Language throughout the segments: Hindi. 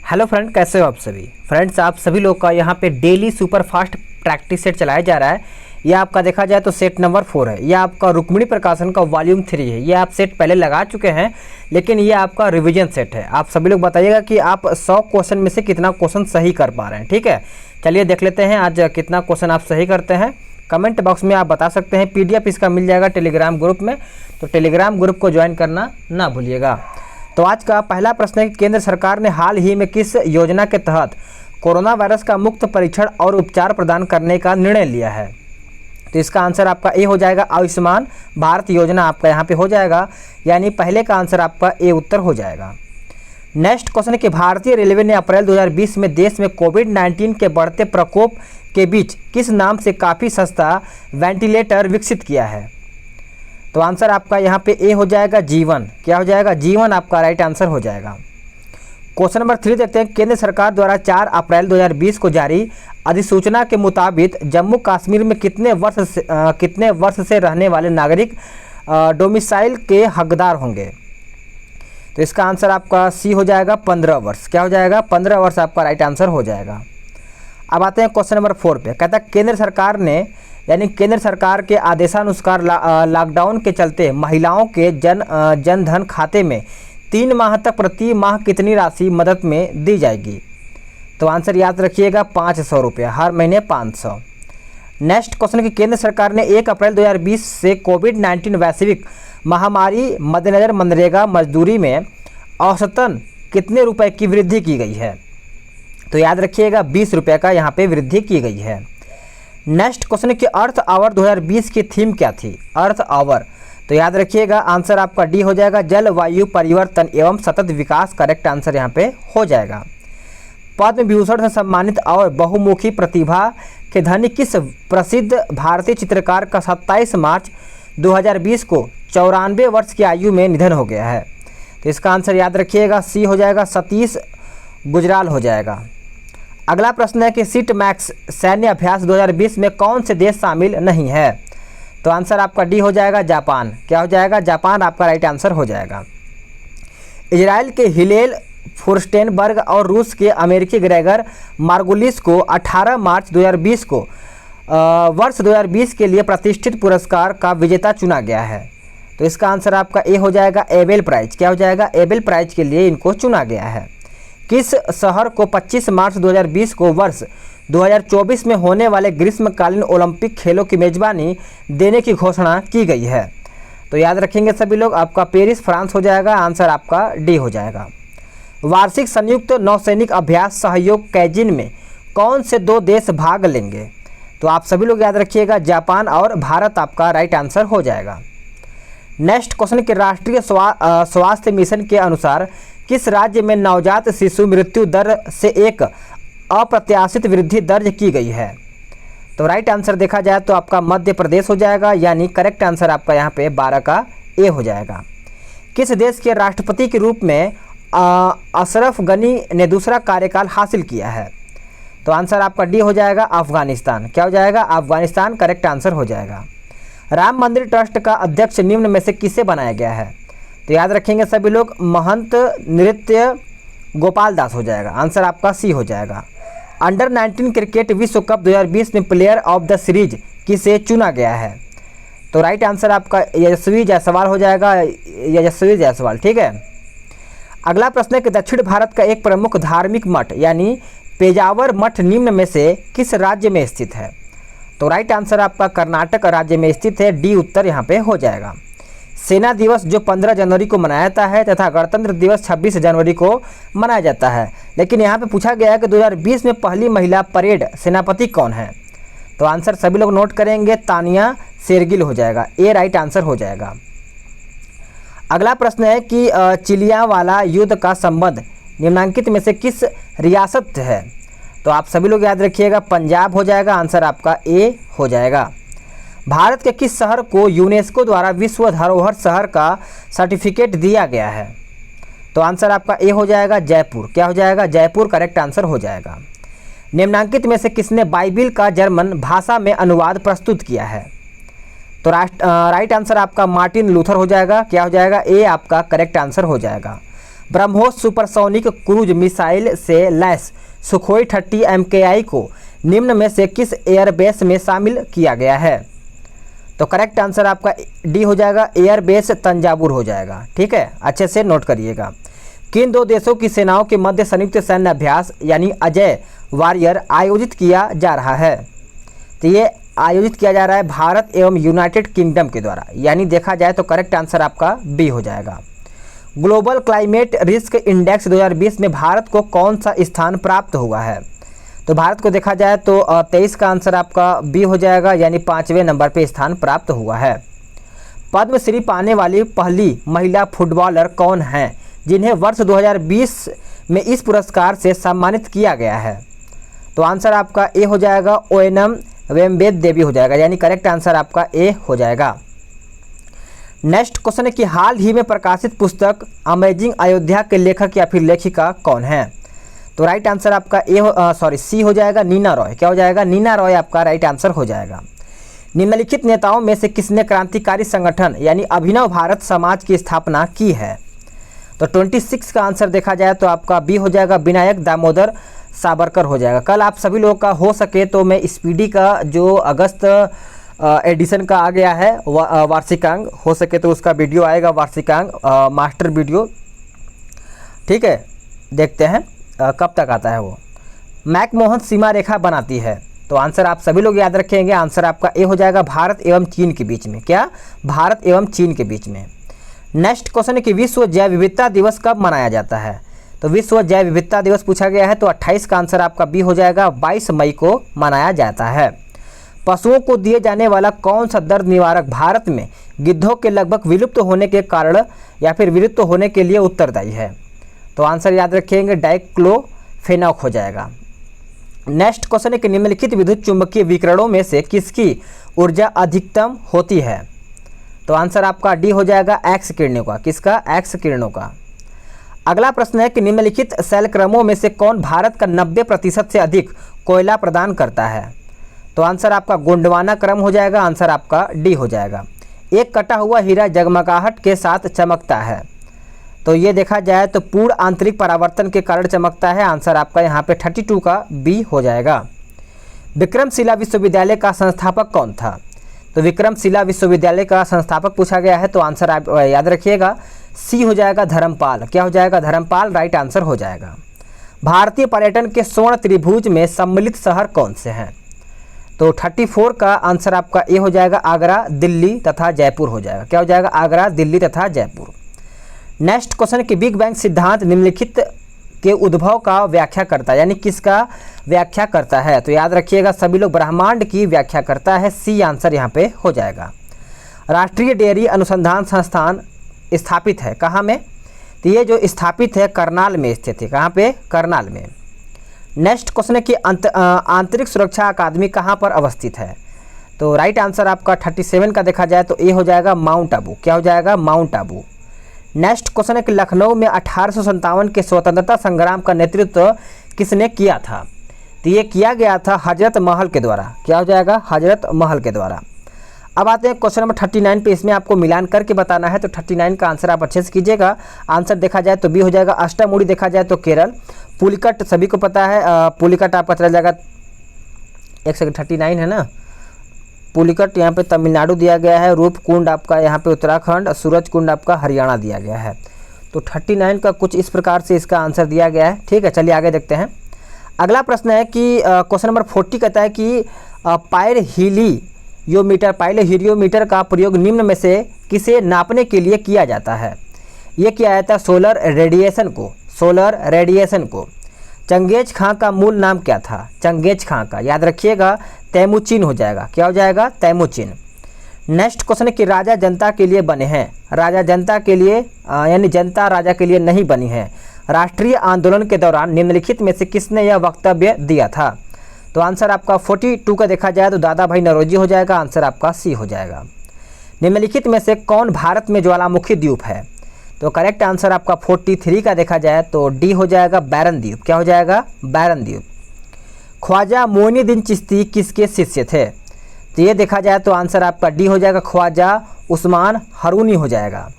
हेलो फ्रेंड, कैसे हो आप सभी। फ्रेंड्स, आप सभी लोग का यहाँ पे daily super fast practice set चलाया जा रहा है। यह आपका देखा जाए तो सेट नंबर 4 है। यह आपका रुक्मिणी प्रकाशन का वॉल्यूम 3 है। यह आप सेट पहले लगा चुके हैं, लेकिन यह आपका रिवीजन सेट है। आप सभी लोग बताइएगा कि आप 100 क्वेश्चन में से कितना क्वेश्चन सही कर पा रहे हैं। ठीक है, चलिए देख लेते हैं आज कितना क्वेश्चन आप सही करते हैं। कमेंट बॉक्स में आप बता सकते हैं। PDF इसका मिल जाएगा टेलीग्राम ग्रुप में, तो टेलीग्राम ग्रुप को ज्वाइन करना ना भूलिएगा। तो आज का पहला प्रश्न है कि केंद्र सरकार ने हाल ही में किस योजना के तहत कोरोना वायरस का मुफ्त परीक्षण और उपचार प्रदान करने का निर्णय लिया है। तो इसका आंसर आपका ए हो जाएगा, आयुष्मान भारत योजना आपका यहाँ पे हो जाएगा, यानी पहले का आंसर आपका ए उत्तर हो जाएगा। नेक्स्ट क्वेश्चन है कि भारतीय रेलवे ने अप्रैल 2020 में देश में कोविड-19 के बढ़ते प्रकोप के बीच किस नाम से काफ़ी सस्ता वेंटिलेटर विकसित किया है। तो आंसर आपका यहाँ पे ए हो जाएगा, जीवन। क्या हो जाएगा, जीवन आपका राइट आंसर हो जाएगा। क्वेश्चन नंबर 3 देखते हैं। केंद्र सरकार द्वारा 4 अप्रैल 2020 को जारी अधिसूचना के मुताबिक जम्मू कश्मीर में कितने वर्ष से रहने वाले नागरिक डोमिसाइल के हकदार होंगे। तो इसका आंसर आपका सी हो जाएगा, 15 वर्ष। क्या हो जाएगा, 15 वर्ष आपका राइट आंसर हो जाएगा। अब आते हैं क्वेश्चन नंबर 4 पे। कहता है केंद्र सरकार ने केंद्र सरकार के आदेशानुसार लॉकडाउन के चलते महिलाओं के जनधन खाते में 3 माह तक प्रति माह कितनी राशि मदद में दी जाएगी। तो आंसर याद रखिएगा, 500 रुपये, हर महीने 500। नेक्स्ट क्वेश्चन कि केंद्र सरकार ने 1 अप्रैल 2020 से कोविड-19 वैश्विक महामारी मद्देनजर मनरेगा मजदूरी में औसतन कितने रुपए की वृद्धि की गई है। तो याद रखिएगा, 20 रुपये का यहाँ पे वृद्धि की गई है। नेक्स्ट क्वेश्चन कि अर्थ आवर 2020 की थीम क्या थी। अर्थ आवर, तो याद रखिएगा आंसर आपका डी हो जाएगा, जलवायु परिवर्तन एवं सतत विकास। करेक्ट आंसर यहाँ पे हो जाएगा। पद्म विभूषण से सम्मानित और बहुमुखी प्रतिभा के धनी किस प्रसिद्ध भारतीय चित्रकार का 27 मार्च 2020 को 94 वर्ष की आयु में निधन हो गया है। तो इसका आंसर याद रखिएगा, सी हो जाएगा, सतीश गुजराल हो जाएगा। अगला प्रश्न है कि सीट मैक्स सैन्य अभ्यास 2020 में कौन से देश शामिल नहीं है। तो आंसर आपका डी हो जाएगा, जापान। क्या हो जाएगा, जापान आपका राइट आंसर हो जाएगा। इजराइल के हिलेल फुर्स्टेनबर्ग और रूस के अमेरिकी ग्रेगर मार्गुलिस को 18 मार्च 2020 को वर्ष 2020 के लिए प्रतिष्ठित पुरस्कार का विजेता चुना गया है। तो इसका आंसर आपका ए हो जाएगा, एबेल प्राइज। क्या हो जाएगा, एबेल प्राइज के लिए इनको चुना गया है। किस शहर को 25 मार्च 2020 को वर्ष 2024 में होने वाले ग्रीष्मकालीन ओलंपिक खेलों की मेजबानी देने की घोषणा की गई है। तो याद रखेंगे सभी लोग, आपका पेरिस फ्रांस हो जाएगा। आंसर आपका डी हो जाएगा। वार्षिक संयुक्त नौसैनिक अभ्यास सहयोग कैजिन में कौन से 2 देश भाग लेंगे। तो आप सभी लोग याद रखिएगा, जापान और भारत आपका राइट आंसर हो जाएगा। नेक्स्ट क्वेश्चन के राष्ट्रीय स्वास्थ्य मिशन के अनुसार किस राज्य में नवजात शिशु मृत्यु दर से एक अप्रत्याशित वृद्धि दर्ज की गई है। तो राइट आंसर देखा जाए तो आपका मध्य प्रदेश हो जाएगा, यानी करेक्ट आंसर आपका यहाँ पे 12 का ए हो जाएगा। किस देश के राष्ट्रपति के रूप में अशरफ गनी ने दूसरा कार्यकाल हासिल किया है। तो आंसर आपका डी हो जाएगा, अफगानिस्तान। क्या हो जाएगा, अफगानिस्तान करेक्ट आंसर हो जाएगा। राम मंदिर ट्रस्ट का अध्यक्ष निम्न में से किसे बनाया गया है। तो याद रखेंगे सभी लोग, महंत नृत्य गोपाल दास हो जाएगा। आंसर आपका सी हो जाएगा। अंडर 19 क्रिकेट विश्व कप 2020 में प्लेयर ऑफ द सीरीज किसे चुना गया है। तो राइट आंसर आपका यशस्वी जायसवाल हो जाएगा, यशस्वी जायसवाल। ठीक है, अगला प्रश्न है कि दक्षिण भारत का एक प्रमुख धार्मिक मठ यानी पेजावर मठ निम्न में से किस राज्य में स्थित है। तो राइट आंसर आपका कर्नाटक राज्य में स्थित है, डी उत्तर यहाँ पे हो जाएगा। सेना दिवस जो 15 जनवरी को मनाया जाता है तथा गणतंत्र दिवस 26 जनवरी को मनाया जाता है, लेकिन यहाँ पे पूछा गया है कि 2020 में पहली महिला परेड सेनापति कौन है। तो आंसर सभी लोग नोट करेंगे, तानिया शेरगिल हो जाएगा, ए राइट आंसर हो जाएगा। अगला प्रश्न है कि चिलियावाला युद्ध का संबंध निम्नांकित में से किस रियासत से है। तो आप सभी लोग याद रखिएगा, पंजाब हो जाएगा। आंसर आपका ए हो जाएगा। भारत के किस शहर को यूनेस्को द्वारा विश्व धरोहर शहर का सर्टिफिकेट दिया गया है। तो आंसर आपका ए हो जाएगा, जयपुर। क्या हो जाएगा, जयपुर करेक्ट आंसर हो जाएगा। निम्नांकित में से किसने बाइबिल का जर्मन भाषा में अनुवाद प्रस्तुत किया है। तो राइट आंसर आपका मार्टिन लूथर हो जाएगा। क्या हो जाएगा, ए आपका करेक्ट आंसर हो जाएगा। ब्रह्मोस सुपरसोनिक क्रूज मिसाइल से लैस सुखोई 30 MKI को निम्न में से किस एयरबेस में शामिल किया गया है? तो करेक्ट आंसर आपका डी हो जाएगा, एयरबेस तंजावुर हो जाएगा। ठीक है, अच्छे से नोट करिएगा। किन दो देशों की सेनाओं के मध्य संयुक्त सैन्य अभ्यास यानी अजय वॉरियर आयोजित किया जा रहा है? तो ये आयोजित किया जा रहा है भारत एवं यूनाइटेड किंगडम के द्वारा, यानी देखा जाए तो करेक्ट आंसर आपका बी हो जाएगा। ग्लोबल क्लाइमेट रिस्क इंडेक्स 2020 में भारत को कौन सा स्थान प्राप्त हुआ है? तो भारत को देखा जाए तो 23 का आंसर आपका बी हो जाएगा, यानी 5वें नंबर पे स्थान प्राप्त हुआ है। पद्मश्री पाने वाली पहली महिला फुटबॉलर कौन हैं जिन्हें वर्ष 2020 में इस पुरस्कार से सम्मानित किया गया है? तो आंसर आपका ए हो जाएगा, ओएनएम वेम्बेद देवी हो जाएगा, यानी करेक्ट आंसर आपका ए हो जाएगा। नेक्स्ट क्वेश्चन है कि हाल ही में प्रकाशित पुस्तक अमेजिंग अयोध्या के लेखक या फिर लेखिका कौन है? तो राइट आंसर आपका सी हो जाएगा, नीना रॉय। क्या हो जाएगा? नीना रॉय आपका राइट आंसर हो जाएगा। निम्नलिखित नेताओं में से किसने क्रांतिकारी संगठन यानी अभिनव भारत समाज की स्थापना की है? तो 26 का आंसर देखा जाए तो आपका बी हो जाएगा, विनायक दामोदर सावरकर हो जाएगा। कल आप सभी लोगों का हो सके तो मैं स्पीडी का जो अगस्त एडिशन का आ गया है वार्षिकांक, हो सके तो उसका वीडियो आएगा, वार्षिकांक मास्टर वीडियो। ठीक है, देखते हैं कब तक आता है वो। मैकमोहन सीमा रेखा बनाती है? तो आंसर आप सभी लोग याद रखेंगे, आंसर आपका ए हो जाएगा, भारत एवं चीन के बीच में। क्या? भारत एवं चीन के बीच में। नेक्स्ट क्वेश्चन है कि विश्व जैव विविधता दिवस कब मनाया जाता है? तो विश्व जैव विविधता दिवस पूछा गया है, तो 28 का आंसर आपका बी हो जाएगा, 22 मई को मनाया जाता है। पशुओं को दिए जाने वाला कौन सा दर्द निवारक भारत में गिद्धों के लगभग विलुप्त होने के कारण या फिर विलुप्त होने के लिए उत्तरदायी है? तो आंसर याद रखेंगे, डाइक्लोफेनाक हो जाएगा। नेक्स्ट क्वेश्चन है कि निम्नलिखित विद्युत चुंबकीय विकिरणों में से किसकी ऊर्जा अधिकतम होती है? तो आंसर आपका डी हो जाएगा, एक्स किरणों का। किसका? एक्स किरणों का। अगला प्रश्न है कि निम्नलिखित शैल क्रमों में से कौन भारत का 90% से अधिक कोयला प्रदान करता है? तो आंसर आपका गोंडवाना क्रम हो जाएगा, आंसर आपका डी हो जाएगा। एक कटा हुआ हीरा जगमगाहट के साथ चमकता है? तो ये देखा जाए तो पूर्ण आंतरिक परावर्तन के कारण चमकता है, आंसर आपका यहाँ पे 32 का बी हो जाएगा। विक्रमशिला विश्वविद्यालय का संस्थापक कौन था? तो विक्रमशिला विश्वविद्यालय का संस्थापक पूछा गया है, तो आंसर आप याद रखिएगा, सी हो जाएगा, धर्मपाल। क्या हो जाएगा? धर्मपाल राइट आंसर हो जाएगा। भारतीय पर्यटन के स्वर्ण त्रिभुज में सम्मिलित शहर कौन से हैं? तो 34 का आंसर आपका ए हो जाएगा, आगरा, दिल्ली तथा जयपुर हो जाएगा। क्या हो जाएगा? आगरा, दिल्ली तथा जयपुर। नेक्स्ट क्वेश्चन कि बिग बैंग सिद्धांत निम्नलिखित के उद्भव का व्याख्या करता है, यानी किसका व्याख्या करता है? तो याद रखिएगा सभी लोग, ब्रह्मांड की व्याख्या करता है, सी आंसर यहाँ पे हो जाएगा। राष्ट्रीय डेयरी अनुसंधान संस्थान स्थापित है कहाँ में? तो ये जो स्थापित है करनाल में स्थित है। कहाँ पे? करनाल में। नेक्स्ट क्वेश्चन है कि आंतरिक सुरक्षा अकादमी कहाँ पर अवस्थित है? तो राइट आंसर आपका 37 का देखा जाए तो ए हो जाएगा, माउंट आबू। क्या हो जाएगा? माउंट आबू। नेक्स्ट क्वेश्चन है कि लखनऊ में 1857 के स्वतंत्रता संग्राम का नेतृत्व किसने किया था? तो ये किया गया था हजरत महल के द्वारा। क्या हो जाएगा? हजरत महल के द्वारा। अब आते हैं क्वेश्चन नंबर 39 पे, इसमें आपको मिलान करके बताना है, तो 39 का आंसर आप अच्छे से कीजिएगा। आंसर देखा जाए तो बी हो जाएगा, अष्टामुड़ी देखा जाए तो केरल, पुलिकट सभी को पता है, पुलिकट आपका चला जाएगा, एक सेकंड 39 है ना, पुलिकट यहाँ पे तमिलनाडु दिया गया है, रूपकुंड आपका यहाँ पे उत्तराखंड, सूरजकुंड आपका हरियाणा दिया गया है। तो 39 का कुछ इस प्रकार से इसका आंसर दिया गया है। ठीक है, चलिए आगे देखते हैं। अगला प्रश्न है कि क्वेश्चन नंबर 40 कहता है कि पाइरोहीलियोमीटर का प्रयोग निम्न में से किसे नापने के लिए किया जाता है? ये किया जाता है सोलर रेडिएशन को। चंगेज खां का मूल नाम क्या था? चंगेज खां का याद रखिएगा, तैमुचिन हो जाएगा। क्या हो जाएगा? तैमुचिन। नेक्स्ट क्वेश्चन है कि राजा जनता के लिए बने हैं। राजा जनता के लिए यानी जनता राजा के लिए नहीं बनी है। राष्ट्रीय आंदोलन के दौरान निम्नलिखित में से किसने यह वक्तव्य दिया था? तो आंसर आपका 42 का देखा जाए तो दादा भाई नौरोजी हो जाएगा, आंसर आपका सी हो जाएगा। निम्नलिखित में से कौन भारत में ज्वालामुखी द्वीप है? तो करेक्ट आंसर आपका 43 का देखा जाए तो डी हो जाएगा, बैरन द्वीप। क्या हो जाएगा? बैरन द्वीप। ख्वाजा मोइनुद्दीन चिश्ती किसके शिष्य थे? तो ये देखा जाए तो आंसर आपका डी हो जाएगा, ख्वाजा उस्मान हारूनी हो जाएगा।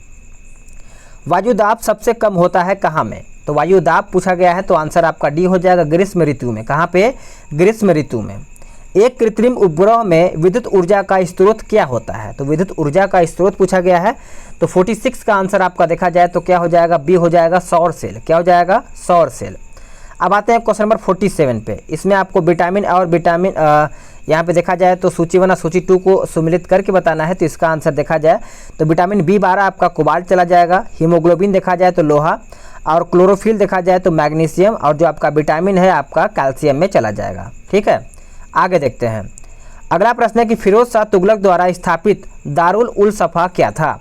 वायु दाब सबसे कम होता है कहाँ में? तो वायु दाब पूछा गया है तो आंसर आपका डी हो जाएगा, ग्रीष्म ऋतु में। कहाँ पे? ग्रीष्म ऋतु में। एक कृत्रिम उपग्रह में विद्युत ऊर्जा का स्रोत क्या होता है? तो विद्युत ऊर्जा का स्रोत पूछा गया है तो 46 का आंसर आपका देखा जाए तो क्या हो जाएगा? बी हो जाएगा, सौर सेल। क्या हो जाएगा? सौर सेल। अब आते हैं क्वेश्चन नंबर 47 पे। इसमें आपको विटामिन और विटामिन यहाँ पे देखा जाए तो सूची 1 और सूची 2 को सम्मिलित करके बताना है। तो इसका आंसर देखा जाए तो विटामिन B12 आपका कोबाल्ट चला जाएगा, हीमोग्लोबिन देखा जाए तो लोहा, और क्लोरोफिल देखा जाए तो मैग्नीशियम, और जो आपका विटामिन है आपका कैल्शियम में चला जाएगा। ठीक है, आगे देखते हैं। अगला प्रश्न है कि फिरोज शाह तुगलक द्वारा स्थापित दारुल उल सफ़ा क्या था?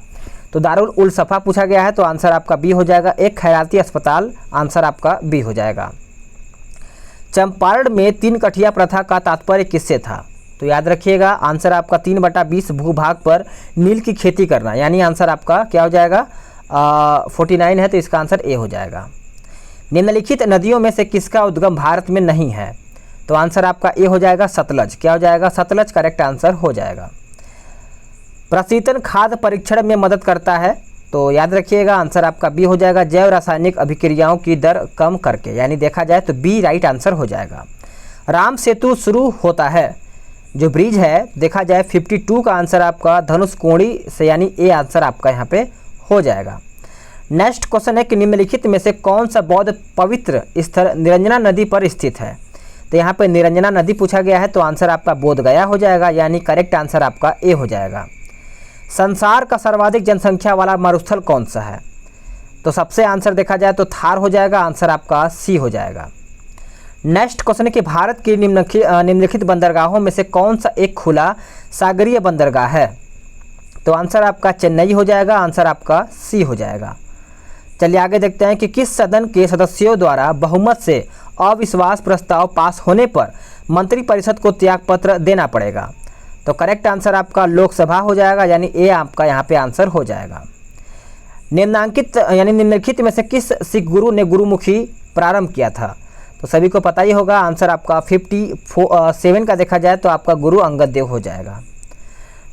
तो दारुल उल सफ़ा पूछा गया है तो आंसर आपका बी हो जाएगा, एक खैराती अस्पताल। आंसर आपका बी हो जाएगा। चंपारण में 3 कठिया प्रथा का तात्पर्य किससे था? तो याद रखिएगा आंसर आपका 3/20 भूभाग पर नील की खेती करना, यानी आंसर आपका क्या हो जाएगा? 49 है तो इसका आंसर ए हो जाएगा। निम्नलिखित नदियों में से किसका उद्गम भारत में नहीं है? तो आंसर आपका ए हो जाएगा, सतलज। क्या हो जाएगा? सतलज करेक्ट आंसर हो जाएगा। प्रशीतन खाद्य परीक्षण में मदद करता है तो याद रखिएगा आंसर आपका बी हो जाएगा, जैव रासायनिक अभिक्रियाओं की दर कम करके, यानी देखा जाए तो बी राइट आंसर हो जाएगा। राम सेतु शुरू होता है जो ब्रिज है देखा जाए 52 का आंसर आपका धनुषकोडी से, यानी ए आंसर आपका यहाँ पे हो जाएगा। नेक्स्ट क्वेश्चन है कि निम्नलिखित में से कौन सा बौद्ध पवित्र स्थल निरंजना नदी पर स्थित है? तो यहाँ पे निरंजना नदी पूछा गया है तो आंसर आपका बोध गया हो जाएगा, यानी करेक्ट आंसर आपका ए हो जाएगा। संसार का सर्वाधिक जनसंख्या वाला मरुस्थल कौन सा है? तो सबसे आंसर देखा जाए तो थार हो जाएगा, आंसर आपका सी हो जाएगा। नेक्स्ट क्वेश्चन है कि भारत की निम्नलिखित बंदरगाहों में से कौन सा एक खुला सागरीय बंदरगाह है? तो आंसर आपका चेन्नई हो जाएगा, आंसर आपका सी हो जाएगा। चलिए आगे देखते हैं कि किस सदन के सदस्यों द्वारा बहुमत से अविश्वास प्रस्ताव पास होने पर मंत्रिपरिषद को त्यागपत्र देना पड़ेगा? तो करेक्ट आंसर आपका लोकसभा हो जाएगा, यानी ए आपका यहाँ पे आंसर हो जाएगा। निम्नलिखित में से किस सिख गुरु ने गुरुमुखी प्रारंभ किया था? तो सभी को पता ही होगा आंसर आपका 57 का देखा जाए तो आपका गुरु अंगद देव हो जाएगा।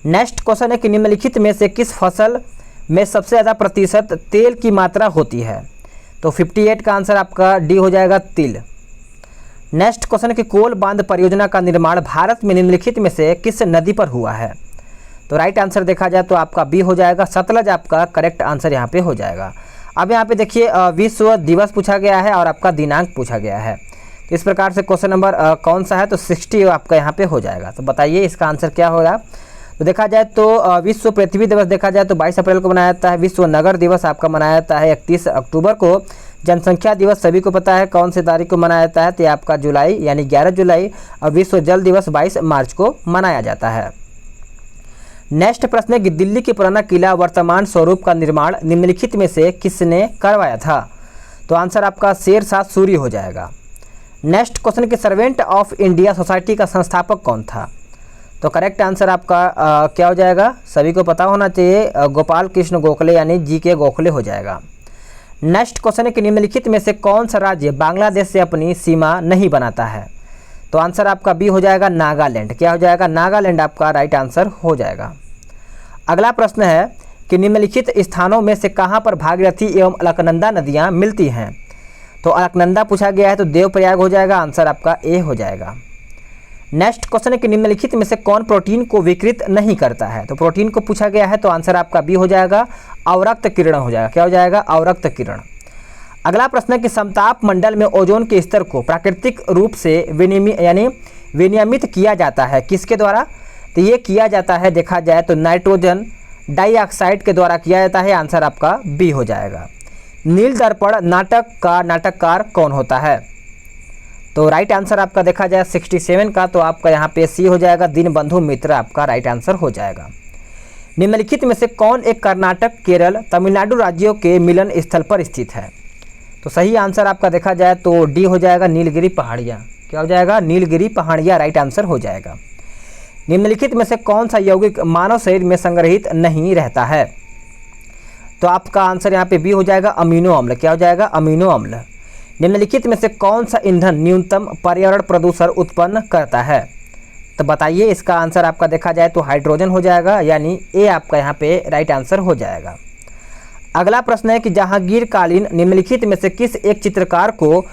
नेक्स्ट क्वेश्चन है कि निम्नलिखित में से किस फसल में सबसे ज़्यादा प्रतिशत तेल की मात्रा होती है? तो 58 का आंसर आपका डी हो जाएगा, तिल। नेक्स्ट क्वेश्चन है कि कोल बांध परियोजना का निर्माण भारत में निम्नलिखित में से किस नदी पर हुआ है? तो राइट आंसर देखा जाए तो आपका बी हो जाएगा, सतलज आपका करेक्ट आंसर यहाँ पे हो जाएगा। अब यहाँ पे देखिए विश्व दिवस पूछा गया है और आपका दिनांक पूछा गया है। तो इस प्रकार से क्वेश्चन नंबर कौन सा है? तो 60 आपका यहाँ पे हो जाएगा। तो बताइए इसका आंसर क्या होगा? तो देखा जाए तो विश्व पृथ्वी दिवस देखा जाए तो 22 अप्रैल को मनाया जाता है। विश्व नगर दिवस आपका मनाया जाता है 31 अक्टूबर को। जनसंख्या दिवस सभी को पता है कौन सी तारीख को मनाया जाता है? तो ये आपका जुलाई यानी 11 जुलाई। और विश्व जल दिवस 22 मार्च को मनाया जाता है। नेक्स्ट प्रश्न है कि दिल्ली की पुराना किला वर्तमान स्वरूप का निर्माण निम्नलिखित में से किसने करवाया था? तो आंसर आपका शेरशाह सूरी हो जाएगा। नेक्स्ट क्वेश्चन कि सर्वेंट ऑफ इंडिया सोसाइटी का संस्थापक कौन था? तो करेक्ट आंसर आपका क्या हो जाएगा? सभी को पता होना चाहिए, गोपाल कृष्ण गोखले यानी जी.के. गोखले हो जाएगा। नेक्स्ट क्वेश्चन है कि निम्नलिखित में से कौन सा राज्य बांग्लादेश से अपनी सीमा नहीं बनाता है? तो आंसर आपका बी हो जाएगा, नागालैंड। क्या हो जाएगा? नागालैंड आपका राइट आंसर हो जाएगा। अगला प्रश्न है कि निम्नलिखित स्थानों में से कहाँ पर भागीरथी एवं अलकनंदा नदियाँ मिलती हैं? तो अलकनंदा पूछा गया है तो देवप्रयाग हो जाएगा, आंसर आपका ए हो जाएगा। नेक्स्ट क्वेश्चन है कि निम्नलिखित में से कौन प्रोटीन को विकृत नहीं करता है? तो प्रोटीन को पूछा गया है तो आंसर आपका बी हो जाएगा, अवरक्त किरण हो जाएगा। क्या हो जाएगा? अवरक्त किरण। अगला प्रश्न है कि समताप मंडल में ओजोन के स्तर को प्राकृतिक रूप से विनियमित किया जाता है किसके द्वारा? तो ये किया जाता है देखा जाए तो नाइट्रोजन डाइऑक्साइड के द्वारा किया जाता है, आंसर आपका बी हो जाएगा। नील दर्पण नाटक का नाटककार कौन होता है? तो राइट आंसर आपका देखा जाए 67 का तो आपका यहाँ पे सी हो जाएगा, दीनबंधु मित्र आपका राइट आंसर हो जाएगा। निम्नलिखित में से कौन एक कर्नाटक, केरल, तमिलनाडु राज्यों के मिलन स्थल पर स्थित है? तो सही आंसर आपका देखा जाए तो डी हो जाएगा, नीलगिरी पहाड़ियाँ। क्या हो जाएगा? नीलगिरी पहाड़ियाँ राइट आंसर हो जाएगा। निम्नलिखित में से कौन सा यौगिक मानव शरीर में संग्रहित नहीं रहता है? तो आपका आंसर यहाँ पे बी हो जाएगा, अमीनो अम्ल। क्या हो जाएगा? अमीनो अम्ल। निम्नलिखित में से कौन सा ईंधन न्यूनतम पर्यावरण प्रदूषण उत्पन्न करता है? तो बताइए इसका आंसर आपका देखा जाए तो हाइड्रोजन हो जाएगा, यानी ए आपका यहाँ पे राइट आंसर हो जाएगा। अगला प्रश्न है कि जहांगीर कालीन निम्नलिखित में से किस एक चित्रकार को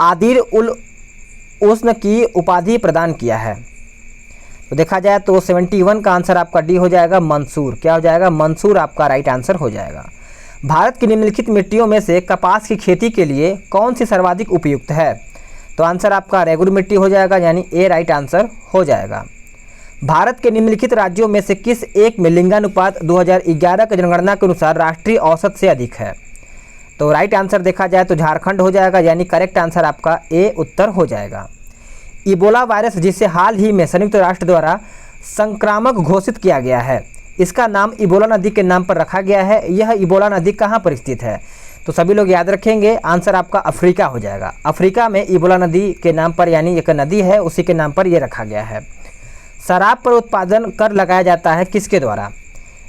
आदिर उल उस्न की उपाधि प्रदान किया है? तो देखा जाए तो 71 का आंसर आपका डी हो जाएगा, मंसूर। क्या हो जाएगा? मंसूर आपका राइट आंसर हो जाएगा। भारत की निम्नलिखित मिट्टियों में से कपास की खेती के लिए कौन सी सर्वाधिक उपयुक्त है? तो आंसर आपका रेगुर मिट्टी हो जाएगा, यानी ए राइट आंसर हो जाएगा। भारत के निम्नलिखित राज्यों में से किस एक में लिंगानुपात 2011 की जनगणना के अनुसार राष्ट्रीय औसत से अधिक है? तो राइट आंसर देखा जाए तो झारखंड हो जाएगा, यानी करेक्ट आंसर आपका ए उत्तर हो जाएगा। इबोला वायरस, जिसे हाल ही में संयुक्त राष्ट्र द्वारा संक्रामक घोषित किया गया है, इसका नाम इबोला नदी के नाम पर रखा गया है। यह इबोला नदी कहाँ पर स्थित है? तो सभी लोग याद रखेंगे, आंसर आपका अफ्रीका हो जाएगा। अफ्रीका में इबोला नदी के नाम पर, यानी एक नदी है उसी के नाम पर यह रखा गया है। शराब पर उत्पादन कर लगाया जाता है किसके द्वारा?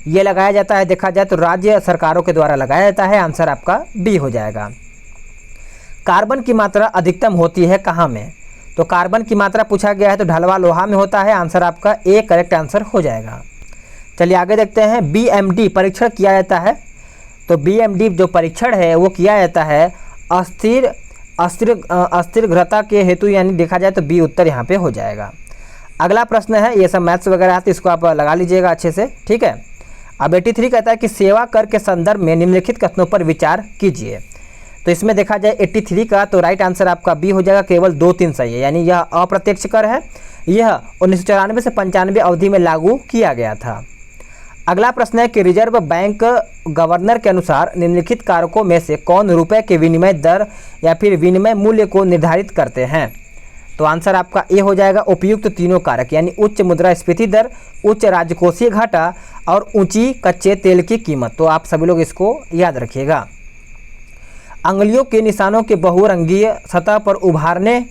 ये लगाया जाता है देखा जाए तो राज्य सरकारों के द्वारा लगाया जाता है। आंसर आपका बी हो जाएगा। कार्बन की मात्रा अधिकतम होती है कहाँ में? तो कार्बन की मात्रा पूछा गया है तो ढलवा लोहा में होता है। आंसर आपका ए करेक्ट आंसर हो जाएगा। चलिए आगे देखते हैं। बीएमडी परीक्षण किया जाता है, तो बीएमडी जो परीक्षण है वो किया जाता है अस्थिर घृता के हेतु, यानी देखा जाए तो बी उत्तर यहाँ पे हो जाएगा। अगला प्रश्न है, ये सब मैथ्स वगैरह है तो इसको आप लगा लीजिएगा अच्छे से, ठीक है। अब 83 कहता है कि सेवा कर के संदर्भ में निम्नलिखित कथनों पर विचार कीजिए। तो इसमें देखा जाए 83 का तो राइट आंसर आपका बी हो जाएगा। केवल 2-3 सही है, यानी यह अप्रत्यक्ष कर है। यह 1994 से 95 अवधि में लागू किया गया था। अगला प्रश्न है कि रिजर्व बैंक गवर्नर के अनुसार निम्नलिखित कारकों में से कौन रुपए के विनिमय दर या फिर विनिमय मूल्य को निर्धारित करते हैं? तो आंसर आपका ए हो जाएगा, उपयुक्त तीनों कारक, यानी उच्च मुद्रास्फीति दर, उच्च राजकोषीय घाटा और ऊंची कच्चे तेल की कीमत। तो आप सभी लोग इसको याद रखिएगा। अंगुलियों के निशानों के बहुरंगीय सतह पर उभारने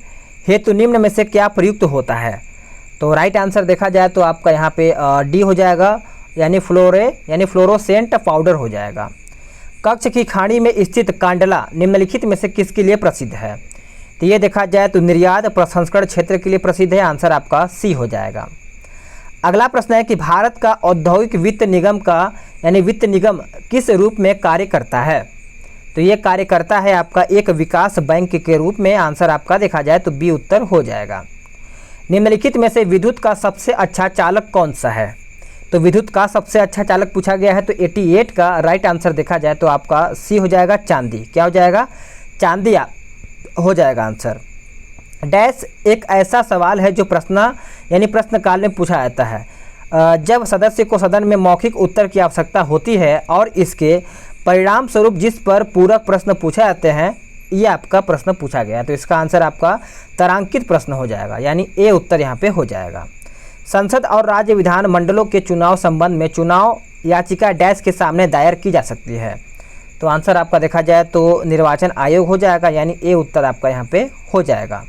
हेतु निम्न में से क्या प्रयुक्त होता है? तो राइट आंसर देखा जाए तो आपका यहाँ पे डी हो जाएगा, यानी फ्लोरोसेंट पाउडर हो जाएगा। कक्ष की खाड़ी में स्थित कांडला निम्नलिखित में से किसके लिए प्रसिद्ध है? तो ये देखा जाए तो निर्यात प्रसंस्करण क्षेत्र के लिए प्रसिद्ध है। आंसर आपका सी हो जाएगा। अगला प्रश्न है कि भारत का औद्योगिक वित्त निगम यानी वित्त निगम किस रूप में कार्य करता है? तो ये कार्य करता है आपका एक विकास बैंक के रूप में। आंसर आपका देखा जाए तो बी उत्तर हो जाएगा। निम्नलिखित में से विद्युत का सबसे अच्छा चालक कौन सा है? तो विद्युत का सबसे अच्छा चालक पूछा गया है तो 88 का राइट आंसर देखा जाए तो आपका सी हो जाएगा, चांदी। क्या हो जाएगा? चांदी हो जाएगा आंसर। डैश एक ऐसा सवाल है जो प्रश्न काल में पूछा जाता है जब सदस्य को सदन में मौखिक उत्तर की आवश्यकता होती है और इसके परिणाम स्वरूप जिस पर पूरक प्रश्न पूछे जाते हैं, ये आपका प्रश्न पूछा गया। तो इसका आंसर आपका तारांकित प्रश्न हो जाएगा, यानी ए उत्तर यहाँ पे हो जाएगा। संसद और राज्य विधान मंडलों के चुनाव संबंध में चुनाव याचिका डैश के सामने दायर की जा सकती है। तो आंसर आपका देखा जाए तो निर्वाचन आयोग हो जाएगा, यानी ए उत्तर आपका यहाँ पे हो जाएगा।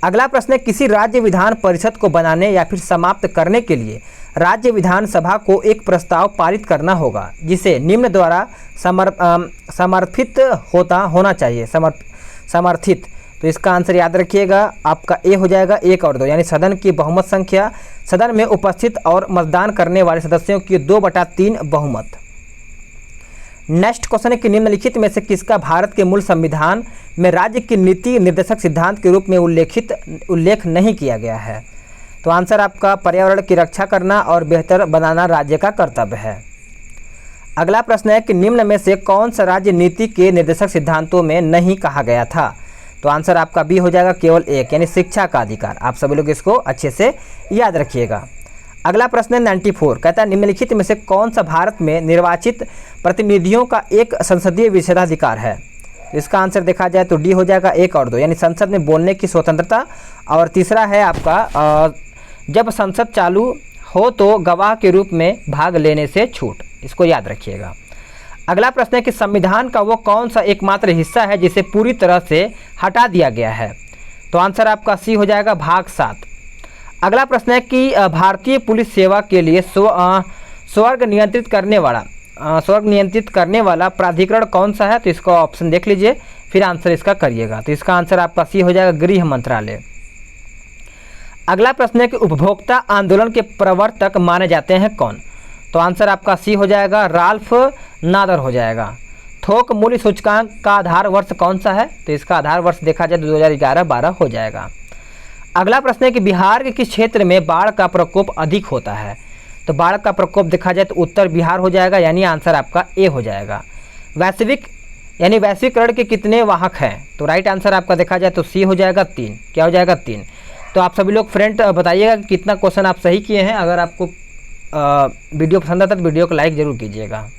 अगला प्रश्न है, किसी राज्य विधान परिषद को बनाने या फिर समाप्त करने के लिए राज्य विधानसभा को एक प्रस्ताव पारित करना होगा जिसे निम्न द्वारा समर्थित होना चाहिए। समर्थित, तो इसका आंसर याद रखिएगा, आपका ए हो जाएगा 1 और 2, यानी सदन की बहुमत संख्या, सदन में उपस्थित और मतदान करने वाले सदस्यों की 2/3 बहुमत। नेक्स्ट क्वेश्चन है कि निम्नलिखित में से किसका भारत के मूल संविधान में राज्य की नीति निर्देशक सिद्धांत के रूप में उल्लेख नहीं किया गया है? तो आंसर आपका पर्यावरण की रक्षा करना और बेहतर बनाना राज्य का कर्तव्य है। अगला प्रश्न है कि निम्न में से कौन सा राज्य नीति के निर्देशक सिद्धांतों में नहीं कहा गया था? तो आंसर आपका बी हो जाएगा, केवल 1, यानी शिक्षा का अधिकार। आप सभी लोग इसको अच्छे से याद रखिएगा। अगला प्रश्न है 94, कहता है निम्नलिखित में से कौन सा भारत में निर्वाचित प्रतिनिधियों का एक संसदीय विशेषाधिकार है? इसका आंसर देखा जाए तो डी हो जाएगा 1 और 2, यानी संसद में बोलने की स्वतंत्रता। और तीसरा है आपका जब संसद चालू हो तो गवाह के रूप में भाग लेने से छूट। इसको याद रखिएगा। अगला प्रश्न है कि संविधान का वो कौन सा एकमात्र हिस्सा है जिसे पूरी तरह से हटा दिया गया है? तो आंसर आपका सी हो जाएगा, भाग 7। अगला प्रश्न है कि भारतीय पुलिस सेवा के लिए स्वर्ग नियंत्रित करने वाला प्राधिकरण कौन सा है? तो इसका ऑप्शन देख लीजिए, फिर आंसर इसका करिएगा। तो इसका आंसर आपका सी हो जाएगा, गृह मंत्रालय। अगला प्रश्न है कि उपभोक्ता आंदोलन के प्रवर्तक माने जाते हैं कौन? तो आंसर आपका सी हो जाएगा, राल्फ नादर हो जाएगा। थोक मूल्य सूचकांक का आधार वर्ष कौन सा है? तो इसका आधार वर्ष देखा जाए तो 2011-12 हो जाएगा। अगला प्रश्न है कि बिहार के किस क्षेत्र में बाढ़ का प्रकोप अधिक होता है? तो बाढ़ का प्रकोप देखा जाए तो उत्तर बिहार हो जाएगा, यानी आंसर आपका ए हो जाएगा। वैश्वीकरण के कितने वाहक हैं? तो राइट आंसर आपका देखा जाए तो सी हो जाएगा 3। क्या हो जाएगा? 3। तो आप सभी लोग फ्रेंड बताइएगा कि कितना क्वेश्चन आप सही किए हैं। अगर आपको वीडियो पसंद आता है तो वीडियो को लाइक ज़रूर कीजिएगा।